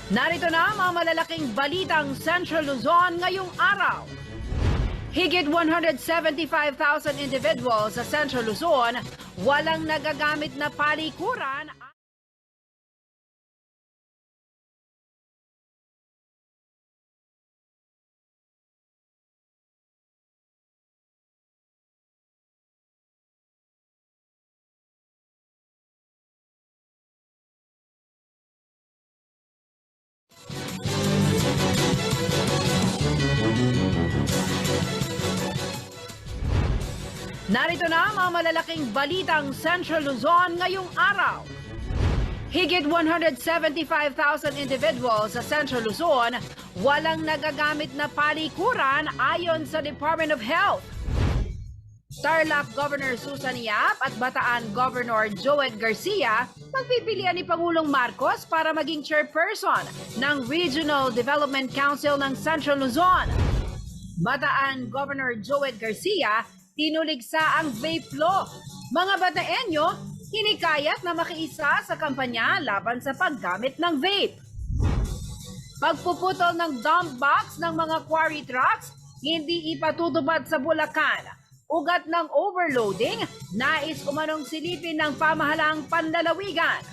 Narito na ang mga malalaking balitang Central Luzon ngayong araw. Higit 175,000 individuals sa Central Luzon walang nagagamit na palikuran. Narito na ang mga malalaking balitang Central Luzon ngayong araw. Higit 175,000 individuals sa Central Luzon walang nagagamit na palikuran ayon sa Department of Health. Tarlac Governor Susan Yap at Bataan Governor Joet Garcia pagpipilian ni Pangulong Marcos para maging chairperson ng Regional Development Council ng Central Luzon. Bataan Governor Joet Garcia tinuligsa ang vape law. Mga Bataenyo, hinikayat na makiisa sa kampanya laban sa paggamit ng vape. Pagpuputol ng dump box ng mga quarry trucks, hindi ipatutupad sa Bulacan. Ugat ng overloading, nais umanong silipin ng pamahalaang panlalawigan.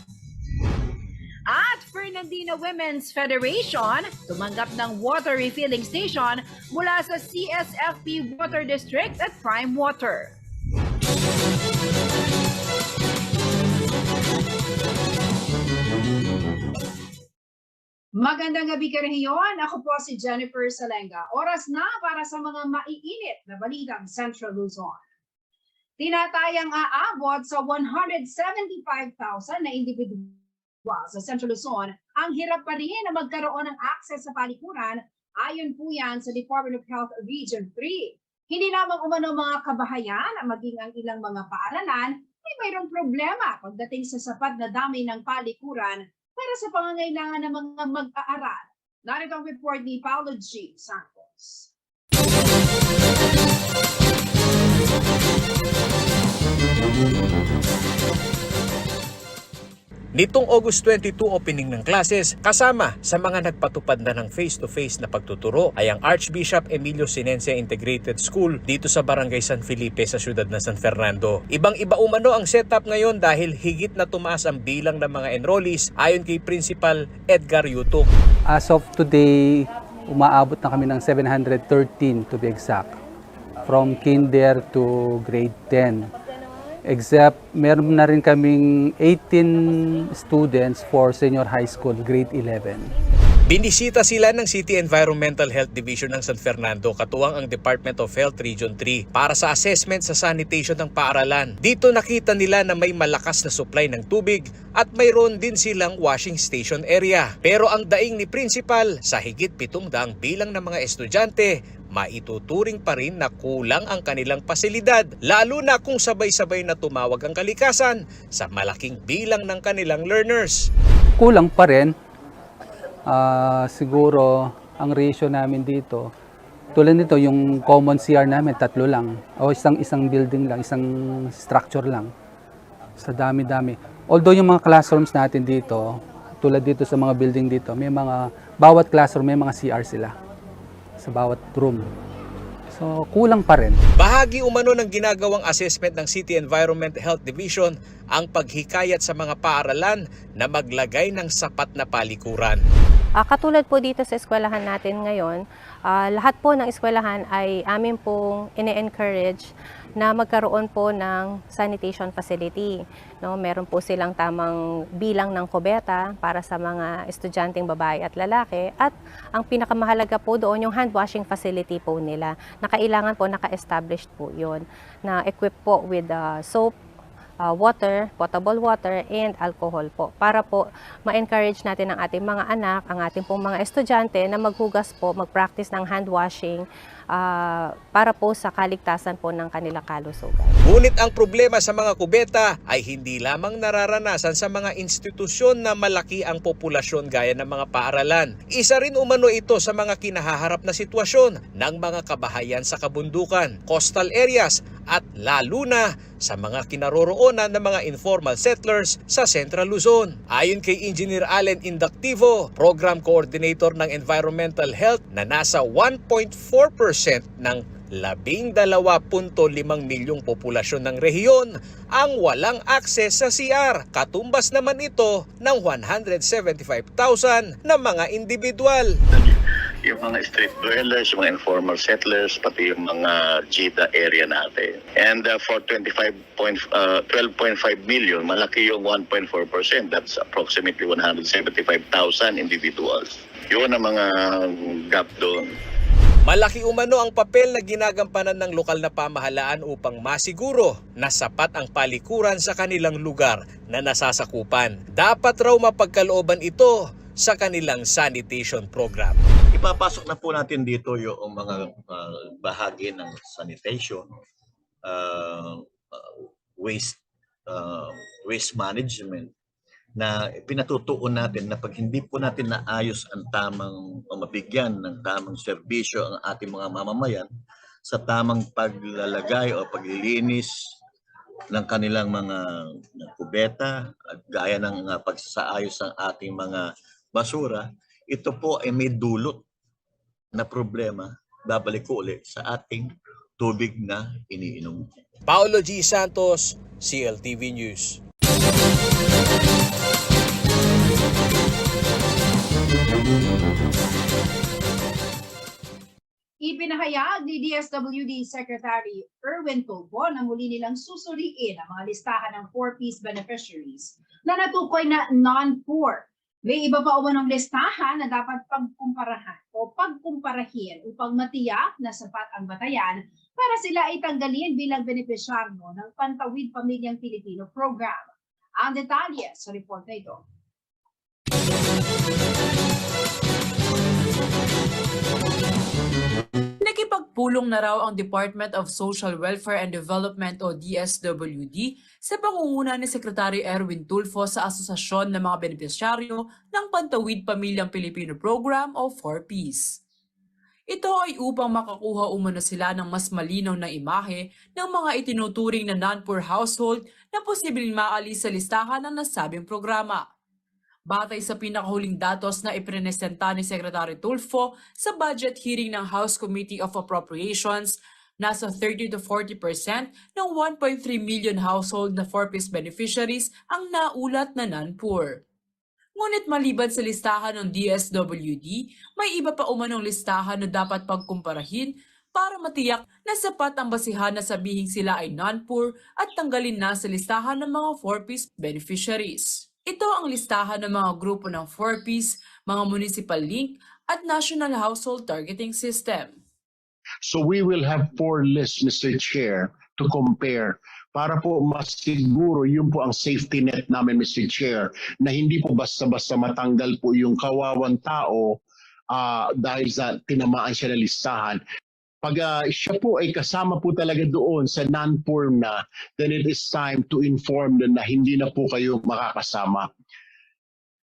At Fernandina Women's Federation tumanggap ng water refilling station mula sa CSFP Water District at Prime Water. Magandang gabi karehiyon. Ako po si Jennifer Salenga. Oras na para sa mga maiinit na balitang Central Luzon. Tinatayang aabot sa 175,000 na individual sa Central Luzon, ang hirap pa rin na magkaroon ng access sa palikuran ayon po yan sa Department of Health Region 3. Hindi lamang umano mga kabahayan, maging ang ilang mga paaralan, ay mayroong problema pagdating sa sapat na dami ng palikuran para sa pangangailangan ng mga mag-aaral. Narito ang report ni Paulo G. Santos. Nitong August 22 opening ng classes, kasama sa mga nagpatupad na ng face-to-face na pagtuturo ay ang Archbishop Emilio Sinencia Integrated School dito sa Barangay San Felipe sa siyudad ng San Fernando. Ibang-iba umano ang setup ngayon dahil higit na tumaas ang bilang ng mga enrollees ayon kay Principal Edgar Yutok. As of today, umaabot na kami ng 713 to be exact, from kinder to grade 10. Except meron na rin kaming 18 students for senior high school, grade 11. Binisita sila ng City Environmental Health Division ng San Fernando katuwang ang Department of Health Region 3 para sa assessment sa sanitation ng paaralan. Dito nakita nila na may malakas na supply ng tubig at mayroon din silang washing station area. Pero ang daing ni Principal, sa higit 700 bilang ng mga estudyante, maituturing pa rin na kulang ang kanilang pasilidad, lalo na kung sabay-sabay na tumawag ang kalikasan sa malaking bilang ng kanilang learners. Kulang pa rin. Siguro ang ratio namin dito, tulad nito yung common CR namin, 3 lang. O isang building lang, isang structure lang. Sa dami-dami. Although yung mga classrooms natin dito, tulad dito sa mga building dito, may mga, bawat classroom may mga CR sila sa bawat room. So, kulang pa rin. Bahagi umano ng ginagawang assessment ng City Environment Health Division ang paghikayat sa mga paaralan na maglagay ng sapat na palikuran. Katulad po dito sa eskwelahan natin ngayon, lahat po ng eskwelahan ay amin pong ine-encourage na magkaroon po ng sanitation facility. No, meron po silang tamang bilang ng kubeta para sa mga estudyanteng babae at lalaki. At ang pinakamahalaga po doon yung hand washing facility po nila. Nakailangan po naka-established po yun na equipped po with soap, water, potable water, and alcohol po. Para po ma-encourage natin ang ating mga anak, ang ating pong mga estudyante na maghugas po, mag-practice ng hand washing para po sa kaligtasan po ng kanilang kalusugan. Ngunit ang problema sa mga kubeta ay hindi lamang nararanasan sa mga institusyon na malaki ang populasyon gaya ng mga paaralan. Isa rin umano ito sa mga kinahaharap na sitwasyon ng mga kabahayan sa kabundukan, coastal areas at lalo na sa mga kinaroroonan ng mga informal settlers sa Central Luzon. Ayon kay Engineer Allen Indactivo, Program Coordinator ng Environmental Health, na nasa 1.4% ng 12.5 milyong populasyon ng rehiyon ang walang akses sa CR. Katumbas naman ito ng 175,000 na mga individual. Yung mga street dwellers, yung mga informal settlers, pati yung mga GIDA area natin. And for 12.5 million, malaki yung 1.4%. That's approximately 175,000 individuals. Yun ang mga gap doon. Malaki umano ang papel na ginagampanan ng lokal na pamahalaan upang masiguro na sapat ang palikuran sa kanilang lugar na nasasakupan. Dapat raw mapagkalooban ito sa kanilang sanitation program. Ipapasok na po natin dito yung mga bahagi ng sanitation, waste management, na pinatutuon natin na pag hindi po natin naayos ang tamang o mabigyan ng tamang serbisyo ang ating mga mamamayan sa tamang paglalagay o paglilinis ng kanilang mga kubeta at gaya ng pagsasaayos ng ating mga basura, ito po ay may dulot na problema, babalik ko ulit sa ating tubig na iniinom. Paolo G. Santos, CLTV News. Ipinahayag ni DSWD Secretary Erwin Tulfo na muli nilang susuriin ang mga listahan ng 4Ps beneficiaries na natukoy na non-poor. May iba pa umanong listahan na dapat pagkumparahan o pagkumparahin upang matiyak na sapat ang batayan para sila ay tanggalin bilang benepisyaryo ng Pantawid Pamilyang Pilipino Program. Ang detalye sa report na ito. Nakipagpulong na raw ang Department of Social Welfare and Development o DSWD sa pangunguna ni Secretary Erwin Tulfo sa Asosasyon ng mga Benepisyaryo ng Pantawid Pamilyang Pilipino Program o 4Ps. Ito ay upang makakuha umano sila ng mas malinaw na imahe ng mga itinuturing na non-poor household na posibleng maalis sa listahan ng nasabing programa. Batay sa pinakahuling datos na iprenesenta ni Secretary Tulfo sa budget hearing ng House Committee of Appropriations, nasa 30 to 40% ng 1.3 million household na 4Ps beneficiaries ang naulat na non-poor. Ngunit maliban sa listahan ng DSWD, may iba pa umanong listahan na dapat pagkumparahin para matiyak na sapat ang basihan na sabihing sila ay non-poor at tanggalin na sa listahan ng mga 4Ps beneficiaries. Ito ang listahan ng mga grupo ng 4Ps, mga municipal link at National Household Targeting System. So we will have 4 lists, Mr. Chair, to compare para po mas siguro yun po ang safety net namin, Mr. Chair, na hindi po basta-basta matanggal po yung kawawang tao dahil sa tinamaan siya na listahan. Pag siya po ay kasama po talaga doon sa non-poor na, then it is time to inform na hindi na po kayo makakasama.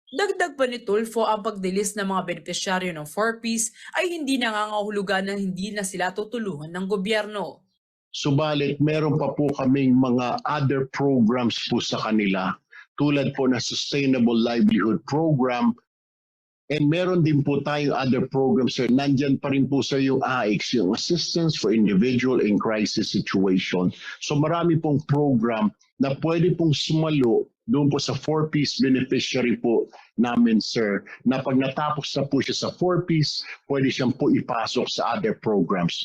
Dagdag pa ni Tulfo, ang pagdilis ng mga benepisyaryo ng 4Ps ay hindi nangangahulugan na hindi na sila tutulungan ng gobyerno. Subalit, meron pa po kaming mga other programs po sa kanila, tulad po na Sustainable Livelihood Program, and meron din po tayong other programs, sir. Nandyan pa rin po, sir, yung AICS, yung Assistance for Individual in Crisis Situation. So marami pong program na pwede pong sumalo doon po sa 4Ps beneficiary po namin, sir, na pag natapos na po siya sa 4Ps, pwede siyang po ipasok sa other programs.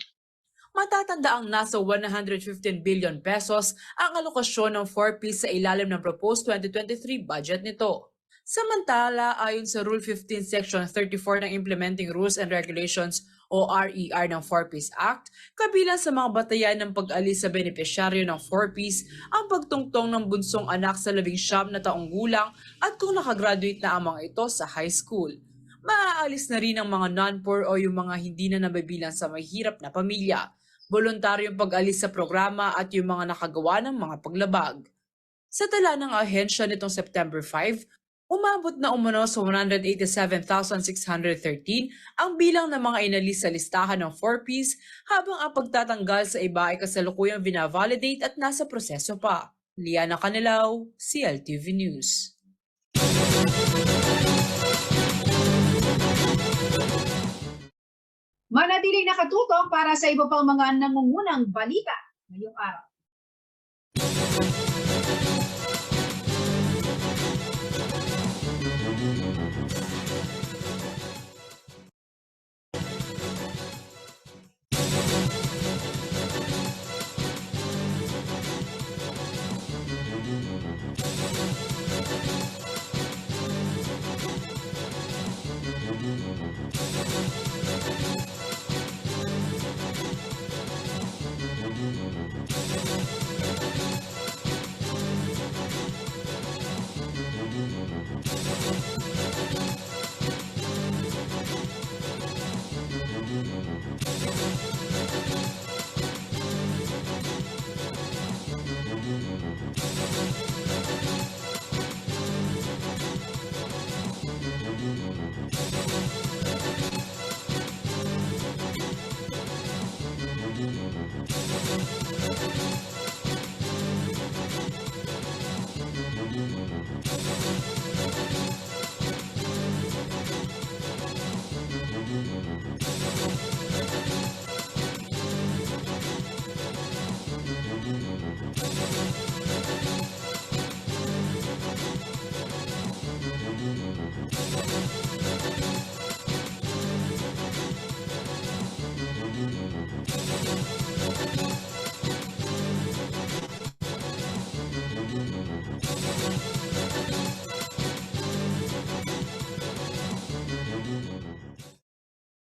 Matatanda ang nasa 115 billion pesos ang alokasyon ng 4Ps sa ilalim ng proposed 2023 budget nito. Samantala, ayon sa Rule 15 Section 34 ng Implementing Rules and Regulations o RER ng 4Ps Act, kabilang sa mga batayan ng pag-alis sa benepisyaryo ng 4Ps ang pagtungtong ng bunsong anak sa 19 na taong gulang at kung nakagraduate na ang mga ito sa high school. Maaalis na rin ang mga non-poor o yung mga hindi na nabibilang sa mahirap na pamilya, voluntaryong pag-alis sa programa at yung mga nakagawa ng mga paglabag. Sa tala ng ahensya nitong September 5, Umabot na umano sa 187,613 ang bilang ng mga inalis sa listahan ng 4Ps habang ang pagtatanggal sa iba ay kasalukuyang binavalidate at nasa proseso pa. Liana Canilaw, CLTV News. Manatiling nakatutok para sa iba pang mga nangungunang balita ngayong araw.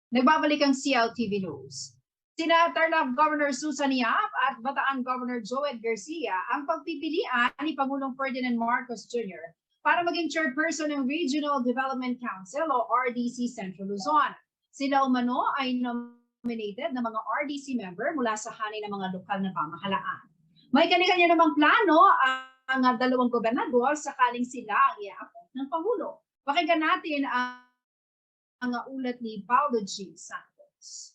Nagbabalik ang CLTV News. Sina Tarlac Governor Susan Yap at Bataan Governor Joed Garcia ang pagpipilian ni Pangulong Ferdinand Marcos Jr. para maging chairperson ng Regional Development Council o RDC Central Luzon. Sila umano ay nominated na mga RDC member mula sa hanay ng mga lokal na pamahalaan. May kanya-kanya namang plano ang dalawang gobernador sakaling sila ang i-appoint ng Pangulo. Pakinggan natin ang ulat ni Paulo G. Santos.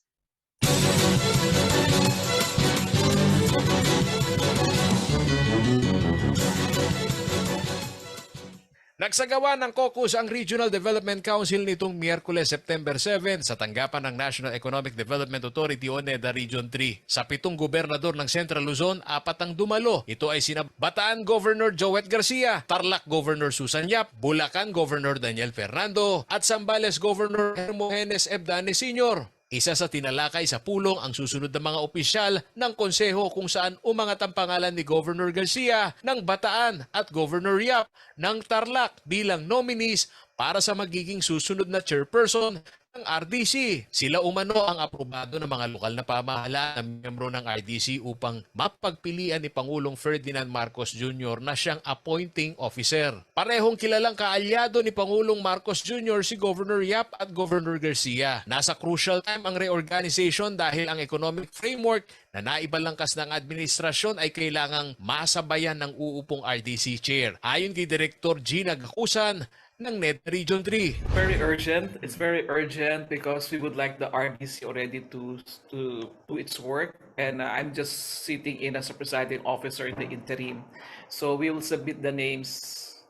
Nagsagawa ng caucus ang Regional Development Council nitong Miyerkules, September 7 sa tanggapan ng National Economic Development Authority o NEDA Region 3. Sa 7 gobernador ng Central Luzon, 4 ang dumalo. Ito ay sina Bataan Governor Joed Garcia, Tarlac Governor Susan Yap, Bulacan Governor Daniel Fernando at Zambales Governor Hermogenes Ebdane Sr. Isa sa tinalakay sa pulong ang susunod na mga opisyal ng konseho kung saan umangat ang pangalan ni Governor Garcia ng Bataan at Governor Yap ng Tarlac bilang nominees para sa magiging susunod na chairperson ng RDC. Sila umano ang aprobado ng mga lokal na pamahalaan na miyembro ng RDC upang mapagpilian ni Pangulong Ferdinand Marcos Jr. na siyang appointing officer. Parehong kilalang kaalyado ni Pangulong Marcos Jr. si Governor Yap at Governor Garcia. Nasa crucial time ang reorganization dahil ang economic framework na naibalangkas ng administrasyon ay kailangang masabayan ng uupong RDC chair. Ayon kay Director Gina Gacusan ng NEDA Region 3. Very urgent. It's very urgent because we would like the RDC already to do its work, and I'm just sitting in as a presiding officer in the interim. So we will submit the names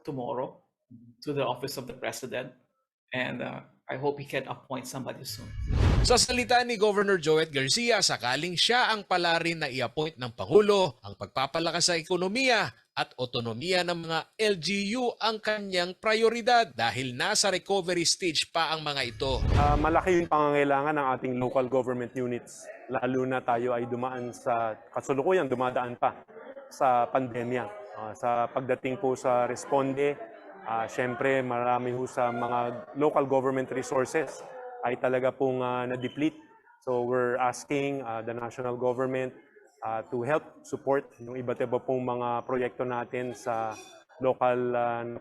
tomorrow to the office of the president, and I hope he can appoint somebody soon. Sa salita ni Governor Joed Garcia, sakaling siya ang palarin na i-appoint ng Pangulo, ang pagpapalakas sa ekonomiya at otonomiya ng mga LGU ang kanyang prioridad dahil nasa recovery stage pa ang mga ito. Malaki yung pangangailangan ng ating local government units, lalo na tayo ay dumaan sa kasalukuyan, dumadaan pa sa pandemya. Sa pagdating po sa responde, syempre marami po sa mga local government resources ay talaga pong na-deplete. So we're asking the national government to help support yung iba't iba pong mga proyekto natin sa local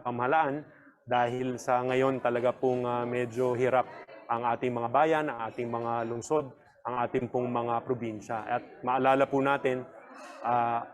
pamahalaan dahil sa ngayon talaga pong medyo hirap ang ating mga bayan, ang ating mga lungsod, ang ating pong mga probinsya. At maalala po natin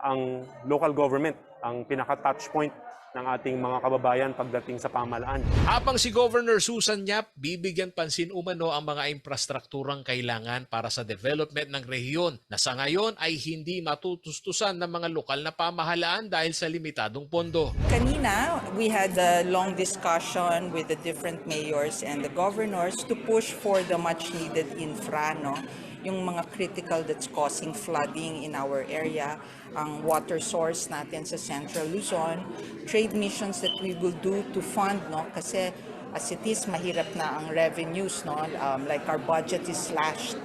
ang local government, ang pinaka-touch point ng ating mga kababayan pagdating sa pamahalaan. Habang si Governor Susan Yap, bibigyan pansin umano ang mga infrastrukturang kailangan para sa development ng rehiyon na sa ngayon ay hindi matutustusan ng mga lokal na pamahalaan dahil sa limitadong pondo. Kanina, we had a long discussion with the different mayors and the governors to push for the much needed infra, no? Yung mga critical that's causing flooding in our area, ang water source natin sa Central Luzon, trade missions that we will do to fund, no? Kasi as it is, mahirap na ang revenues, no? Like our budget is slashed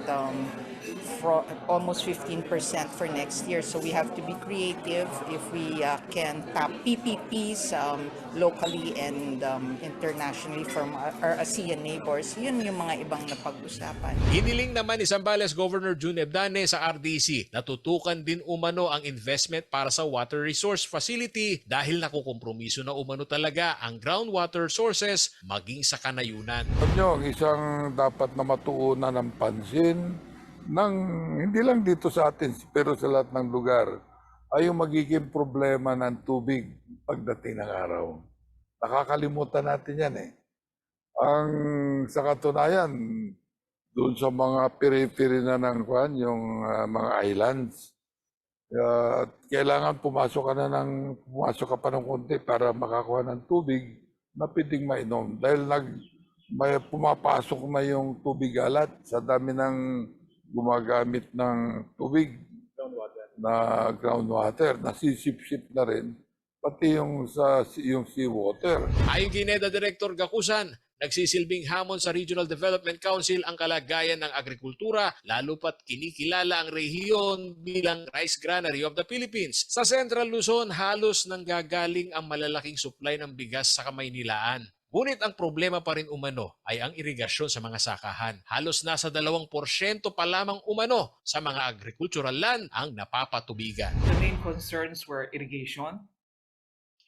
for almost 15% for next year. So we have to be creative if we can tap PPPs locally and internationally from our ASEAN neighbors. Yun yung mga ibang napag-usapan. Hiniling naman ni Zambales Governor June Ebdane sa RDC na tutukan din umano ang investment para sa water resource facility dahil nakukompromiso na umano talaga ang groundwater sources maging sa kanayunan. Ang isang dapat na matuunan ng pansin hindi lang dito sa atin pero sa lahat ng lugar ay yung magiging problema ng tubig pagdating ng araw. Nakakalimutan natin yan eh. Sa katunayan, doon sa mga periphery na ng yung mga islands, kailangan pumasok ka pa ng konti para makakuha ng tubig na pwedeng mainom. Dahil may pumapasok na yung tubig alat sa dami ng gumagamit ng tubig na groundwater, nasisip-sip na rin, pati yung seawater. Ayon kay NEDA Director Gakusan, nagsisilbing hamon sa Regional Development Council ang kalagayan ng agrikultura, lalo pat kinikilala ang rehiyon bilang Rice Granary of the Philippines. Sa Central Luzon, halos nanggagaling ang malalaking supply ng bigas sa Kamaynilaan. Ngunit ang problema pa rin umano ay ang irigasyon sa mga sakahan. Halos nasa 2% pa lamang umano sa mga agricultural land ang napapatubigan. The main concerns were irrigation.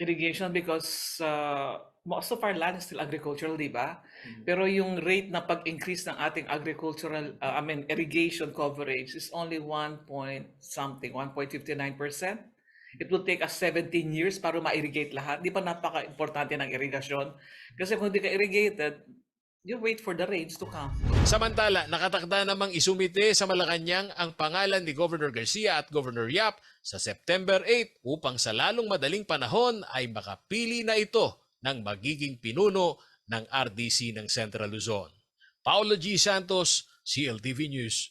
Irrigation because most of our land is still agricultural, di ba? Pero yung rate na pag-increase ng ating irrigation coverage is only 1.59%. It will take us 17 years para ma-irrigate lahat. Di ba napaka-importante ng irrigation? Kasi kung hindi ka irrigated, you wait for the rains to come. Samantala, nakatakda namang isumite sa Malacanang ang pangalan ni Governor Garcia at Governor Yap sa September 8 upang sa lalong madaling panahon ay makapili na ito ng magiging pinuno ng RDC ng Central Luzon. Paulo G. Santos, CLTV News.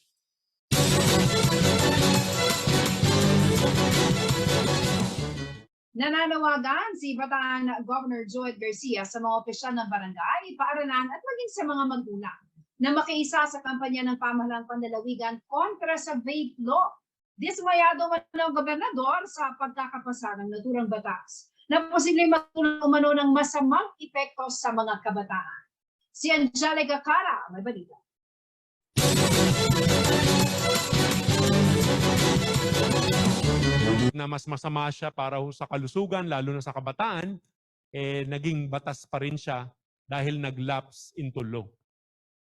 Nananawagan si Bataan Governor Joet Garcia sa mga opisyal ng barangay, paaralan at maging sa mga magulang na makiisa sa kampanya ng pamahalang panlalawigan kontra sa vape law. Dismayado man ang gobernador sa pagkakapasa ng naturang batas na posibleng magtulong umano ng masamang epekto sa mga kabataan. Si Angelica Cara, may balita. Na mas masama siya para sa kalusugan, lalo na sa kabataan, naging batas pa rin siya dahil nag-lapse into law.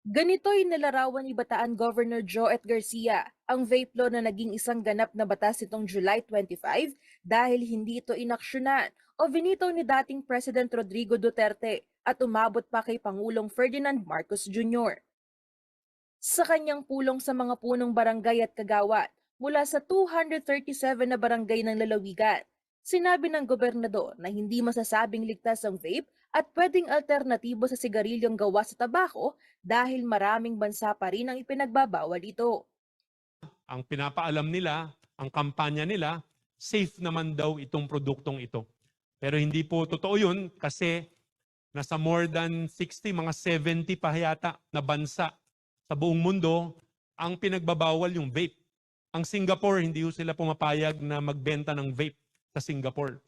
Ganito'y nilarawan ni Bataan Governor Joet Garcia ang vape law na naging isang ganap na batas itong July 25 dahil hindi ito inaksyonan o vinito ni dating President Rodrigo Duterte at umabot pa kay Pangulong Ferdinand Marcos Jr. Sa kanyang pulong sa mga punong barangay at kagawad, mula sa 237 na barangay ng lalawigan, sinabi ng gobernador na hindi masasabing ligtas ang vape at pwedeng alternatibo sa sigarilyong gawa sa tabako dahil maraming bansa pa rin ang ipinagbabawal ito. Ang pinapaalam nila, ang kampanya nila, safe naman daw itong produktong ito. Pero hindi po totoo yun kasi nasa more than 60, mga 70 pa yata na bansa sa buong mundo ang pinagbabawal yung vape. Ang Singapore, hindi sila pumapayag na magbenta ng vape sa Singapore.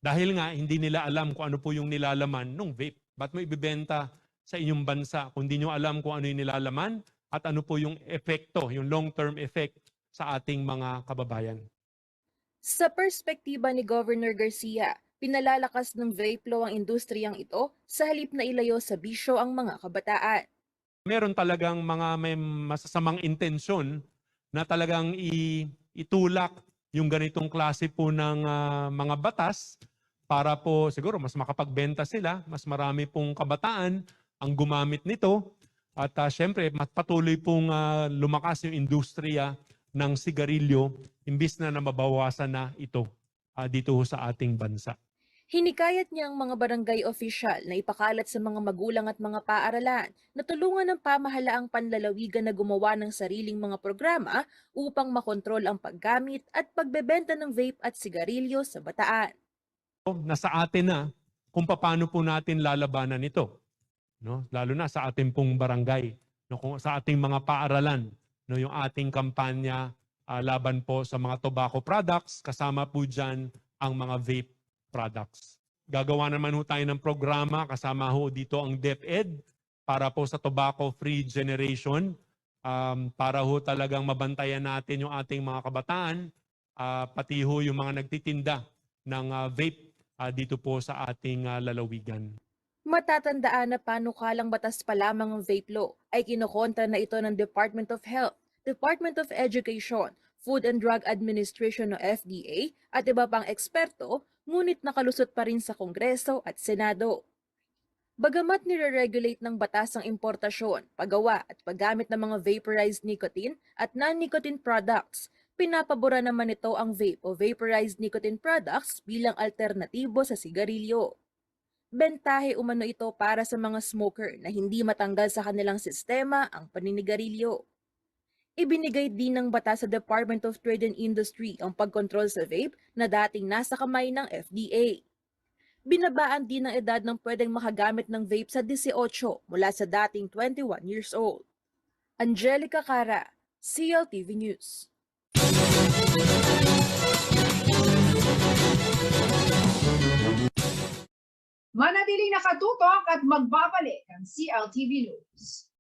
Dahil nga, hindi nila alam kung ano po yung nilalaman ng vape. Ba't mo ibibenta sa inyong bansa kung hindi nyo alam kung ano yung nilalaman at ano po yung epekto, yung long-term effect sa ating mga kababayan. Sa perspektiba ni Governor Garcia, pinalalakas ng vape law ang industriyang ito sa halip na ilayo sa bisyo ang mga kabataan. Meron talagang mga may masasamang intensyon na talagang itulak yung ganitong klase po ng mga batas para po siguro mas makapagbenta sila, mas marami pong kabataan ang gumamit nito at syempre mas patuloy pong lumakas yung industriya ng sigarilyo imbis na mabawasan na ito dito sa ating bansa. Hinikayat niya ang mga barangay official na ipakalat sa mga magulang at mga paaralan na tulungan ng pamahalaang panlalawigan na gumawa ng sariling mga programa upang makontrol ang paggamit at pagbebenta ng vape at sigarilyo sa bataan. Nasa atin na kung paano po natin lalabanan ito, no? Lalo na sa ating pong barangay, no? Kung sa ating mga paaralan, no? Yung ating kampanya laban po sa mga tobacco products, kasama po dyan ang mga vape products. Gagawa naman ho tayo ng programa, kasama ho dito ang DepEd para po sa tobacco-free generation, para ho talagang mabantayan natin yung ating mga kabataan, pati ho yung mga nagtitinda ng vape dito po sa ating lalawigan. Matatandaan na panukalang batas pa lamang ang vape law ay kinokontra na ito ng Department of Health, Department of Education, Food and Drug Administration o FDA at iba pang eksperto, ngunit nakalusot pa rin sa Kongreso at Senado. Bagamat nire-regulate ng batas ang importasyon, paggawa at paggamit ng mga vaporized nicotine at non-nicotine products, pinapabura naman ito ang vape o vaporized nicotine products bilang alternatibo sa sigarilyo. Bentahe umano ito para sa mga smoker na hindi matanggal sa kanilang sistema ang paninigarilyo. Ibinigay din ng batas sa Department of Trade and Industry ang pagkontrol sa vape na dating nasa kamay ng FDA. Binabaan din ang edad ng pwedeng makagamit ng vape sa 18 mula sa dating 21 years old. Angelica Cara, CLTV News. Manatiling nakatutok at magbabalik ang CLTV News.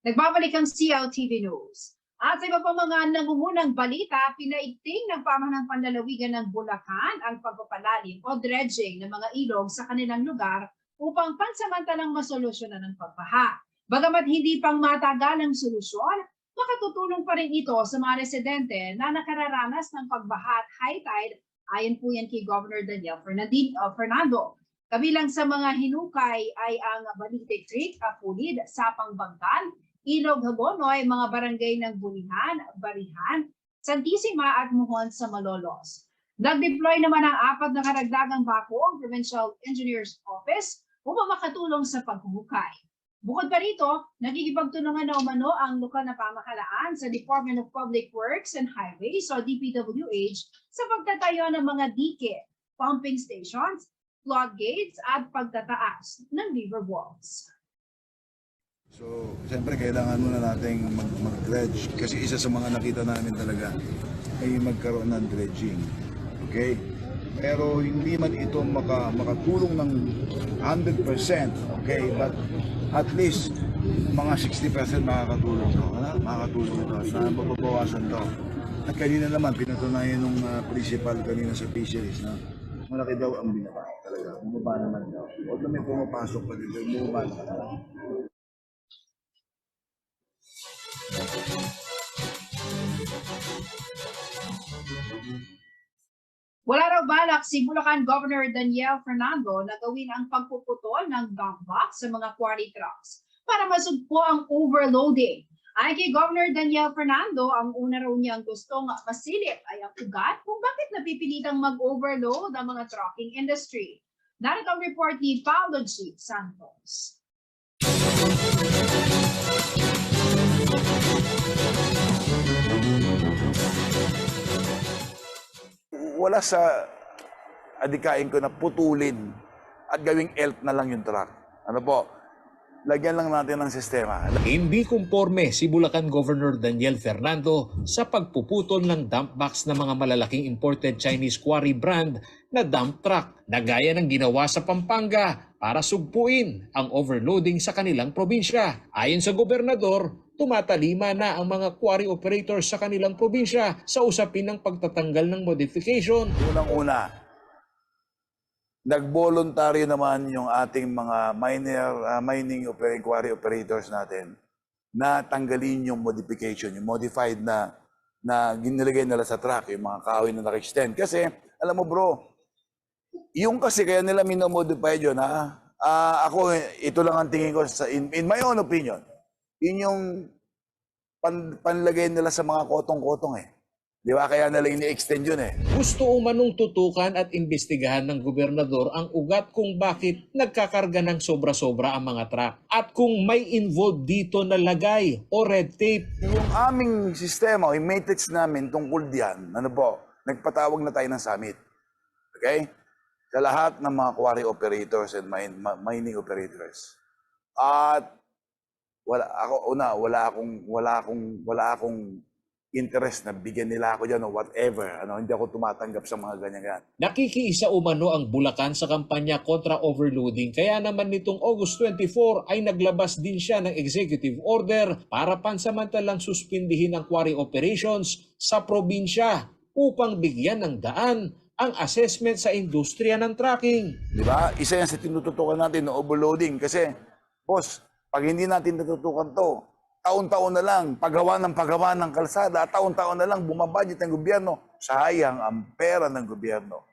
Nagbabalik ang CLTV News. At sa iba pa mga nangungunang balita, pinaigting ng pamahalang panlalawigan ng Bulacan ang pagpapalalim o dredging ng mga ilog sa kanilang lugar upang pansamantalang masolusyonan ang pagbaha. Bagamat hindi pang matagal ang solusyon, makatutulong pa rin ito sa mga residente na nakararanas ng pagbaha at high tide, ayon po yan kay Governor Daniel Fernando. Kabilang sa mga hinukay ay ang Balite Creek, Apulid, Sapang Bangkal, Ilog Hagonoy, mga barangay ng Bulihan, Barihan, Santissima at Muhon sa Malolos. Nag-deploy naman ang 4 na karagdagang bako ang Provincial Engineers Office upang makatulong sa paghuhukay. Bukod pa rito, nagkikipagtulungan na umano ang lokal na pamahalaan sa Department of Public Works and Highways o DPWH sa pagtatayo ng mga dike, pumping stations, floodgates at pagtataas ng river walls. So, siyempre kailangan muna nating mag-dredge kasi isa sa mga nakita namin talaga ay magkaroon ng dredging. Okay? Pero hindi man ito makatulong ng 100%, okay? But at least mga 60% makakatulong to. Makakatulong ito na mababawasan to. At kanina naman, pinatunayan nung principal kanina sa fisheries na malaki daw ang binaba talaga. Bumaba naman daw. Huwag na may pumapasok pa dito, bumaba naman. Wala raw balak si Bulacan Governor Daniel Fernando na gawin ang pagpuputol ng dump box sa mga quarry trucks para masugpo ang overloading. Ayon kay Governor Daniel Fernando, ang una raw niyang gustong masilip ay ang ugat kung bakit napipilitang mag-overload ang mga trucking industry. Narito ang report ni Paolo G. Santos. Wala sa adikain ko na putulin at gawing ELT na lang yung truck. Ano po? Lagyan lang natin ng sistema. Hindi kumporme si Bulacan Governor Daniel Fernando sa pagpuputol ng dump box ng mga malalaking imported Chinese quarry brand na dump truck na gaya ng ginawa sa Pampanga para sugpuin ang overloading sa kanilang probinsya. Ayon sa gobernador, tumatalima na ang mga quarry operators sa kanilang probinsya sa usapin ng pagtatanggal ng modification. Unang-una, nag-voluntaryo naman yung ating mga mining quarry operators natin na tanggalin yung modification, yung modified na ginilagay nila sa truck, yung mga kahoy na naka-extend. Kasi, alam mo bro, yung kasi kaya nila minomodify yun, ako, ito lang ang tingin ko, in my own opinion, yun yung panlagay nila sa mga kotong-kotong eh. Di ba? Kaya nila ini-extend yun eh. Gusto umanong tutukan at imbestigahan ng gobernador ang ugat kung bakit nagkakarga ng sobra-sobra ang mga truck at kung may involved dito na lagay o red tape. Yung aming sistema, yung matrix namin tungkol diyan, ano po, nagpatawag na tayo ng summit. Okay? Sa lahat ng mga quarry operators and mining operators. At wala akong interest na bigyan nila ako dyan o whatever. Hindi ako tumatanggap sa mga ganyan. Nakikiisa umano ang Bulacan sa kampanya kontra overloading kaya naman nitong August 24 ay naglabas din siya ng executive order para pansamantalang suspindihin ang quarry operations sa probinsya upang bigyan ng daan ang assessment sa industriya ng trucking. Di ba? Isa yan sa tinututukan natin ng overloading kasi, boss, pag hindi natin natutukan to, taon-taon na lang, paggawa ng kalsada, taon-taon na lang bumabudget ng gobyerno, sayang ang pera ng gobyerno.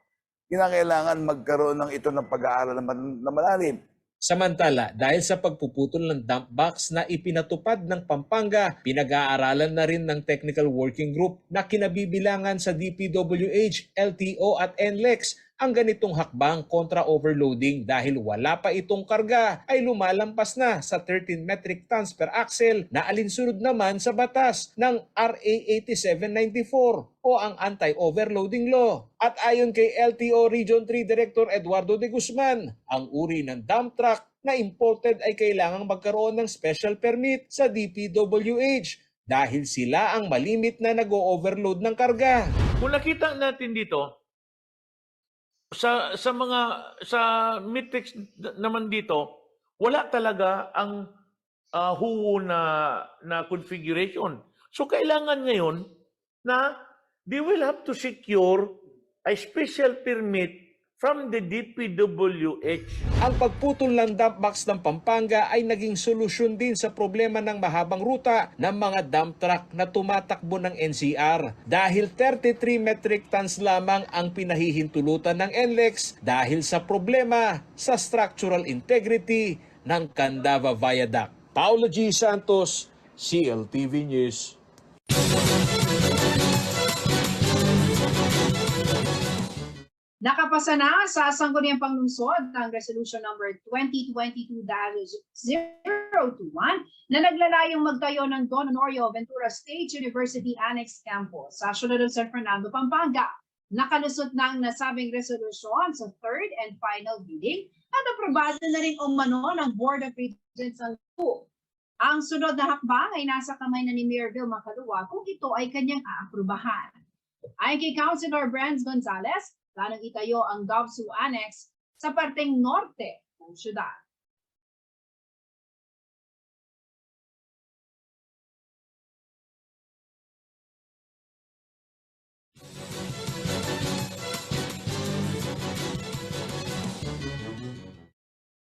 Kinakailangan magkaroon ng ito ng pag-aaral na malalim. Samantala, dahil sa pagpuputol ng dump box na ipinatupad ng Pampanga, pinag-aaralan na rin ng Technical Working Group na kinabibilangan sa DPWH, LTO at NLEX ang ganitong hakbang kontra overloading dahil wala pa itong karga ay lumalampas na sa 13 metric tons per axle na alinsunod naman sa batas ng RA 8794 o ang Anti-Overloading Law. At ayon kay LTO Region 3 Director Eduardo de Guzman, ang uri ng dump truck na imported ay kailangang magkaroon ng special permit sa DPWH dahil sila ang malimit na nag-o-overload ng karga. Kung nakita natin dito, sa metrics naman dito, wala talaga ang huwo na configuration. So kailangan ngayon na they will have to secure a special permit from the DPWH. Ang pagputol ng dump box ng Pampanga ay naging solusyon din sa problema ng mahabang ruta ng mga dump truck na tumatakbo ng NCR dahil 33 metric tons lamang ang pinahihintulutan ng NLEX dahil sa problema sa structural integrity ng Candaba Viaduct. Paulo G. Santos, CLTV News. Nakapasa na sa Sangguniang Panglungsod ang Resolution number 2022-021 na naglalayong magtayo ng Don Honorio Ventura State University Annex Campus sa siyudad ng San Fernando, Pampanga. Nakalusot na ang nasabing resolusyon sa third and final reading at aprobado na rin umano ng Board of Regents ng LU. Ang sunod na hakbang ay nasa kamay na ni Mayor Vilma Calua kung ito ay kanyang aaprubahan. Ayon kay Councilor Brands Gonzales, planong itayo ang GovSU Annex sa parteng norte ng syudad.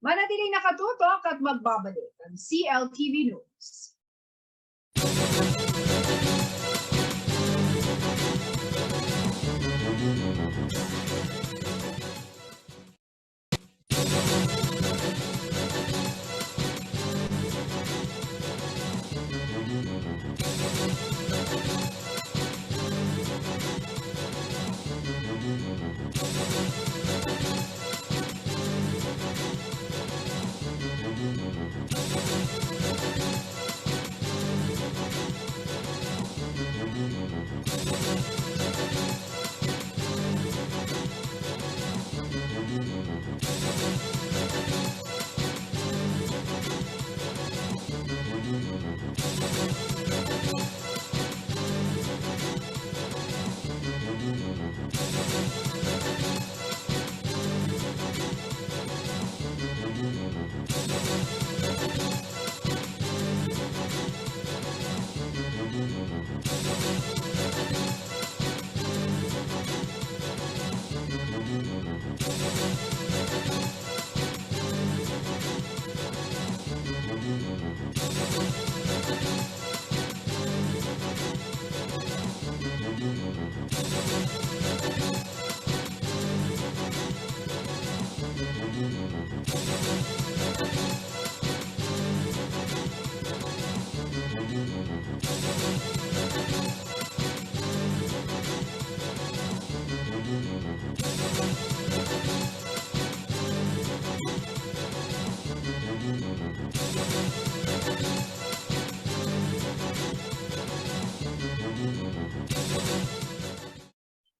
Manatiling nakatutok at magbabalik ang CLTV News.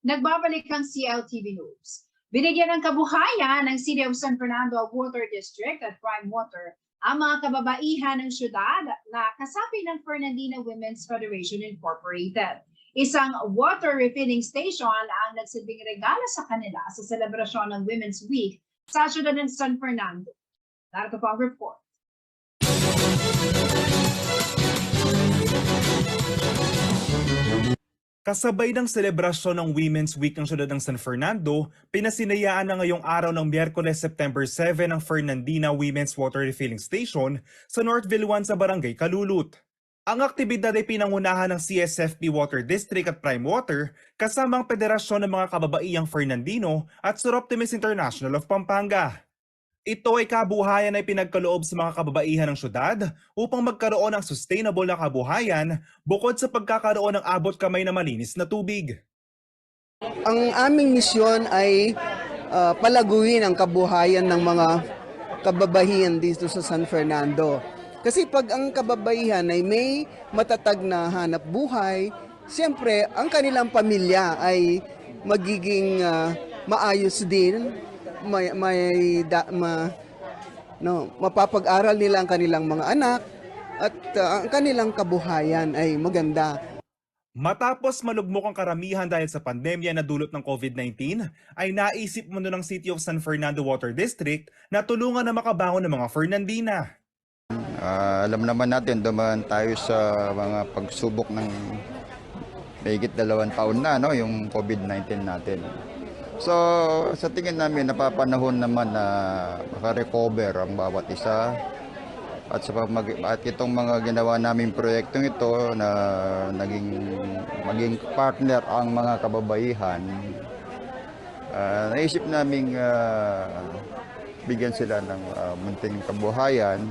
Nagbabalik ang CLTV News. Binigyan ng kabuhayan ng City of San Fernando Water District at Prime Water ang mga kababaihan ng syudad na kasapi ng Fernandina Women's Federation Incorporated. Isang water refilling station ang nagsilbing regalo sa kanila sa selebrasyon ng Women's Week sa syudad ng San Fernando. Narito po ang report. Kasabay ng selebrasyon ng Women's Week ng syudad ng San Fernando, pinasinayaan na ngayong araw ng Miyerkules, September 7 ang Fernandina Women's Water Refilling Station sa Northville 1 sa Barangay Kalulut. Ang aktibidad ay pinangunahan ng CSFP Water District at Prime Water kasama ang Federasyon ng mga Kababaihang Fernandino at Suroptimis International of Pampanga. Ito ay kabuhayan ay pinagkaloob sa mga kababaihan ng syudad upang magkaroon ng sustainable na kabuhayan bukod sa pagkakaroon ng abot kamay na malinis na tubig. Ang aming misyon ay palaguin ang kabuhayan ng mga kababaihan dito sa San Fernando. Kasi pag ang kababaihan ay may matatag na hanap buhay, siyempre ang kanilang pamilya ay magiging maayos din. Mapapag-aral nila ang kanilang mga anak at ang kanilang kabuhayan ay maganda. Matapos malugmok ang karamihan dahil sa pandemya na dulot ng COVID-19, ay naisip muna ng City of San Fernando Water District na tulungan na makabangon ng mga Fernandina. Alam naman natin, dumaan tayo sa mga pagsubok ng mahigit 2 taon na, no, yung COVID-19 natin. So, sa tingin namin, napapanahon naman na makarecover ang bawat isa. At itong mga ginawa naming proyektong ito na maging partner ang mga kababaihan, naisip naming bigyan sila ng munting kabuhayan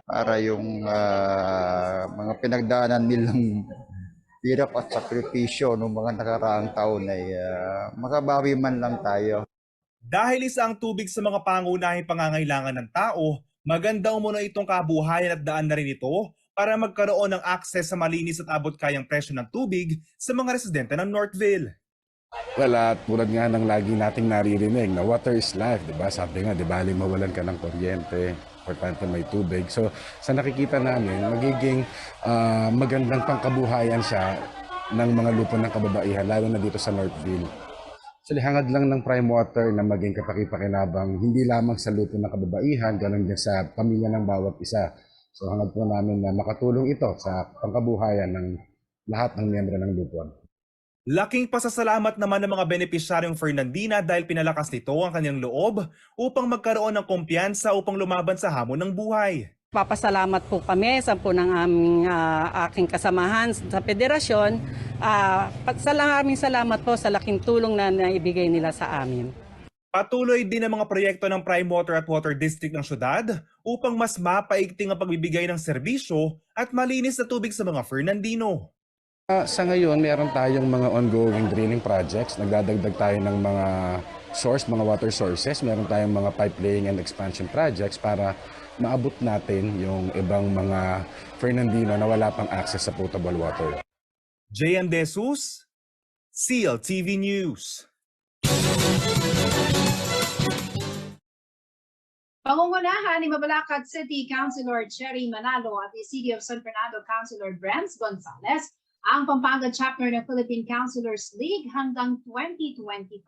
para yung mga pinagdaanan nilang hirap at sakripisyo ng mga nakaraang taon ay makabawi man lang tayo. Dahil isa ang tubig sa mga pangunahing pangangailangan ng tao, maganda umano itong kabuhayan at daan na rin ito para magkaroon ng access sa malinis at abot-kayang presyo ng tubig sa mga residente ng Northville. Well, tulad nga ng lagi nating naririnig na water is life, di ba? Sabi nga, di ba, mawalan ka ng kuryente, importante may tubig. So, sa nakikita namin, magiging magandang pangkabuhayan siya ng mga lupa ng kababaihan, lalo na dito sa Northville. So, hangad lang ng prime water na maging kapakipakinabang, hindi lamang sa lupa ng kababaihan, ganun din sa pamilya ng bawat isa. So, hangad po namin na makatulong ito sa pangkabuhayan ng lahat ng miyembro ng lupon. Laking pasasalamat naman ng mga benepisyaryong Fernandina dahil pinalakas nito ang kanilang loob upang magkaroon ng kumpiyansa upang lumaban sa hamon ng buhay. Papasalamat po kami sa po ng aming aking kasamahan sa federasyon. Maraming salamat po sa laking tulong na naibigay nila sa amin. Patuloy din ang mga proyekto ng Prime Water at Water District ng syudad upang mas mapaigting ang pagbibigay ng serbisyo at malinis na tubig sa mga Fernandino. Sa ngayon, meron tayong mga ongoing drilling projects. Nagdadagdag tayo ng mga mga water sources. Meron tayong mga pipe laying and expansion projects para maabot natin yung ibang mga Fernandino na wala pang access sa potable water. JM De Jesus, CLTV News. Pangungunahan ni Mabalacat City Councilor Cherry Manalo at the City of San Fernando Councilor Brent Gonzales ang Pampanga chapter ng Philippine Councilors League hanggang 2025.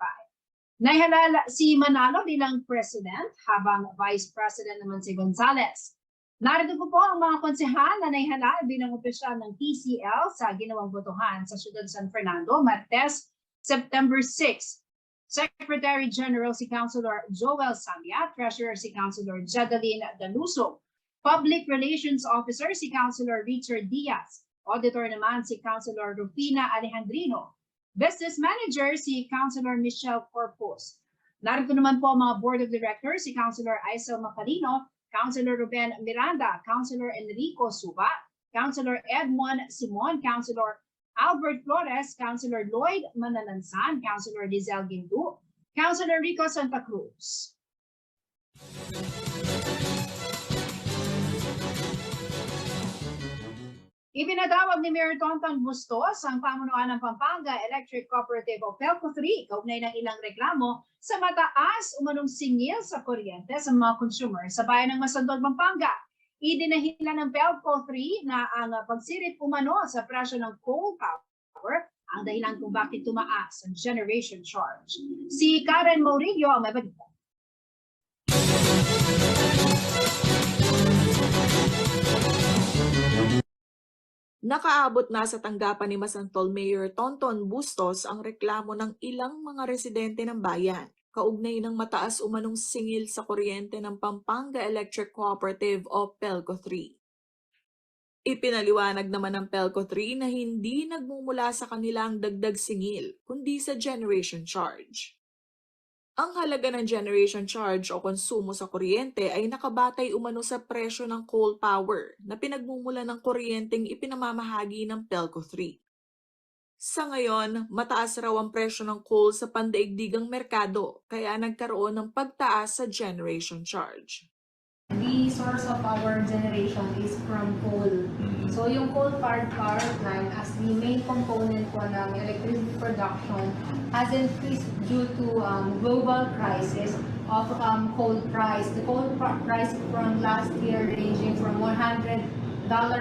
Nahihalal si Manalo bilang president habang vice president naman si Gonzales. Narito po ang mga konsehal na nahihalal bilang opisyal ng PCL sa ginawang botohan sa siyudad San Fernando, Martes, September 6. Secretary General si Councilor Joel Samia, Treasurer si Councilor Jedeline Daluso, Public Relations Officer si Councilor Richard Diaz, Auditor naman si Councilor Rufina Alejandrino. Business Manager si Councilor Michelle Corpus. Narito naman po ang mga Board of Directors si Councilor Aisel Macalino, Councilor Ruben Miranda, Councilor Enrico Suba, Councilor Edmond Simon, Councilor Albert Flores, Councilor Lloyd Mananansan, Councilor Lizelle Gindu, Councilor Rico Santa Cruz. Ipinatawag ni Mayor Tonton Bustos ang pamunuan ng Pampanga Electric Cooperative o PELCO 3 kaugnay ng ilang reklamo sa mataas umanong singil sa kuryente sa mga consumer sa bayan ng Masandol, Pampanga. Idinahilan ng PELCO 3 na ang pagsirit umano sa presyo ng coal power ang dahilan kung bakit tumaas ang generation charge. Si Karen Maurillo ang may balita. Nakaabot na sa tanggapan ni Masantol Mayor Tonton Bustos ang reklamo ng ilang mga residente ng bayan kaugnay ng mataas umanong singil sa kuryente ng Pampanga Electric Cooperative o PELCO 3. Ipinaliwanag naman ng PELCO 3 na hindi nagmumula sa kanilang dagdag singil kundi sa generation charge. Ang halaga ng generation charge o konsumo sa kuryente ay nakabatay umano sa presyo ng coal power na pinagmumula ng kuryenteng ipinamamahagi ng PELCO 3. Sa ngayon, mataas raw ang presyo ng coal sa pandaigdigang merkado kaya nagkaroon ng pagtaas sa generation charge. The source of our generation is from coal. So yung coal-fired power plant as the main component po ng electricity production has increased due to global crisis of coal price. The coal price from last year ranging from $100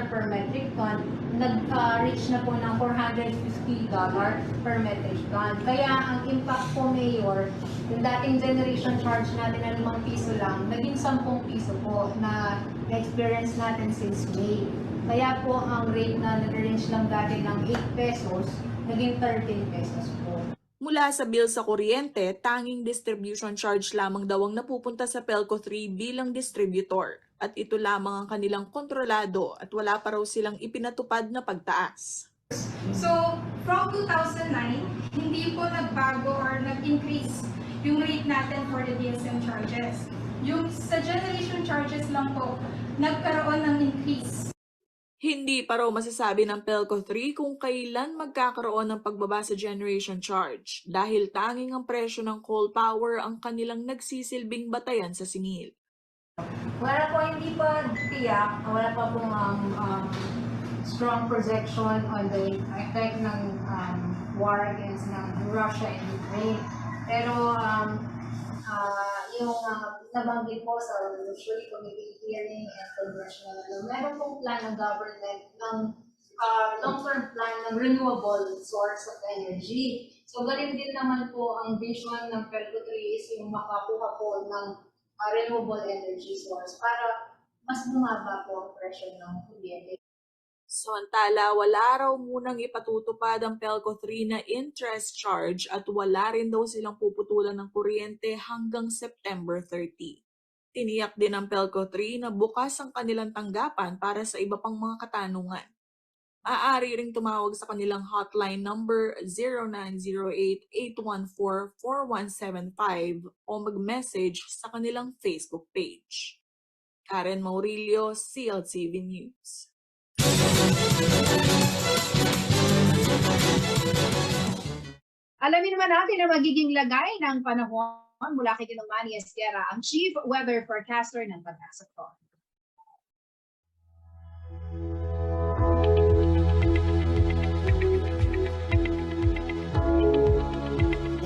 per metric ton nag-reach na po ng $450 per metric ton. Kaya ang impact po, Mayor, yung dating generation charge natin na 5 piso lang, naging 10 piso po na na-experience natin since May. Kaya po ang rate na nag-range lang dati ng 8 pesos, naging 13 pesos po. Mula sa bill sa kuryente, tanging distribution charge lamang daw ang napupunta sa PELCO 3 bilang distributor. At ito lamang ang kanilang kontrolado at wala pa raw silang ipinatupad na pagtaas. So, from 2009, hindi po nagbago or nag-increase yung rate natin for the DSM charges. Yung sa generation charges lang po, nagkaroon ng increase. Hindi pa raw masasabi ng PELCO 3 kung kailan magkakaroon ng pagbaba sa generation charge dahil tanging ang presyo ng coal power ang kanilang nagsisilbing batayan sa singil. Wala po, hindi pa tiyak, wala pa pong strong projection on the effect ng war against Russia and Ukraine. Pero yung nabanggit po sa usually committee hearing and congressional, meron pong plan ng government ng long-term plan ng renewable source of energy. So ganun din naman po ang vision ng PELCO 3 is yung makakuha po ng renewable energy source para mas bumaba po ang presyo ng kuryente. Samantala, wala raw munang ipatutupad ang PELCO 3 na interest charge at wala rin daw silang puputulan ng kuryente hanggang September 30. Tiniyak din ng PELCO 3 na bukas ang kanilang tanggapan para sa iba pang mga katanungan. Maaari ring tumawag sa kanilang hotline number 0908-814-4175 o mag-message sa kanilang Facebook page. Karen Maurilio, CLTV News. Alamin naman natin ang magiging lagay ng panahon mula kay Manny Esguerra, ang Chief Weather Forecaster ng Pag-asa.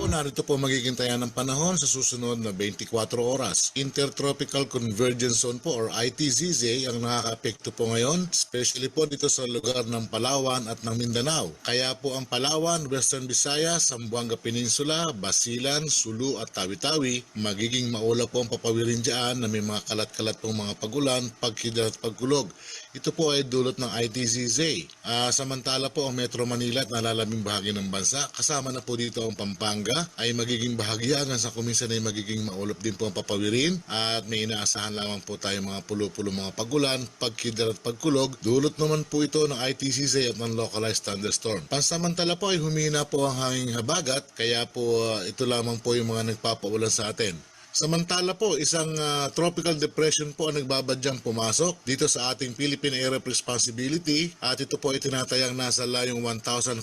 Narito po magiging tayan ng panahon sa susunod na 24 oras. Intertropical Convergence Zone po or ITZZ ang nakaka-apekto po ngayon, especially po dito sa lugar ng Palawan at ng Mindanao. Kaya po ang Palawan, Western Visayas, Zamboanga Peninsula, Basilan, Sulu at Tawi-Tawi, magiging maula po ang papawirin dyan na may mga kalat-kalat pong mga pagulan, pagkidlat at pagkulog. Ito po ay dulot ng ITZZ. Samantala po ang Metro Manila at nalalaming bahagi ng bansa, kasama na po dito ang Pampanga, ay magiging bahagya hanggang sa kuminsan ay magiging maulap din po ang papawirin at may inaasahan lamang po tayo mga pulo-pulo mga pagulan, pagkidlat at pagkulog. Dulot naman po ito ng ITZZ at ng localized thunderstorm. Pansamantala po ay humina po ang hanging habagat, kaya po ito lamang po yung mga nagpapaulan sa atin. Samantala po, isang tropical depression po ang nagbabadyang pumasok dito sa ating Philippine Area of Responsibility at ito po ay tinatayang nasa layong 1,530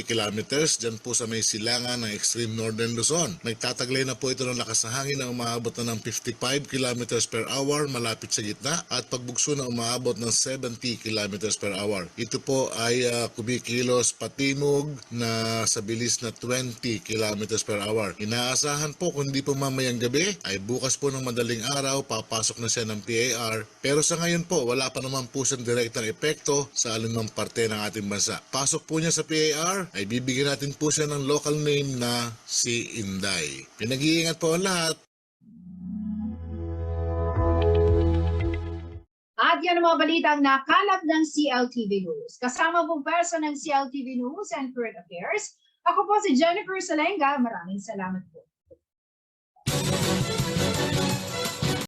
kilometers dyan po sa may silangan ng extreme northern Luzon. Nagtataglay na po ito ng lakas ng hangin na umaabot na ng 55 kilometers per hour malapit sa gitna at pagbugso na umaabot ng 70 kilometers per hour. Ito po ay kumikilos patimog na sa bilis na 20 kilometers per hour. Inaasahan po kung hindi po mamayang gabi ay bukas po ng madaling araw papasok na siya ng PAR, pero sa ngayon po wala pa naman po siyang direktang epekto sa alunang parte ng ating bansa. Pasok po niya sa PAR ay bibigyan natin po siya ng local name na si Inday. Pinag-iingat po ang lahat. At yan ang mga balitang nakalap ng CLTV News. Kasama pong person ng CLTV News and Current Affairs, ako po si Jennifer Salenga. Maraming salamat po.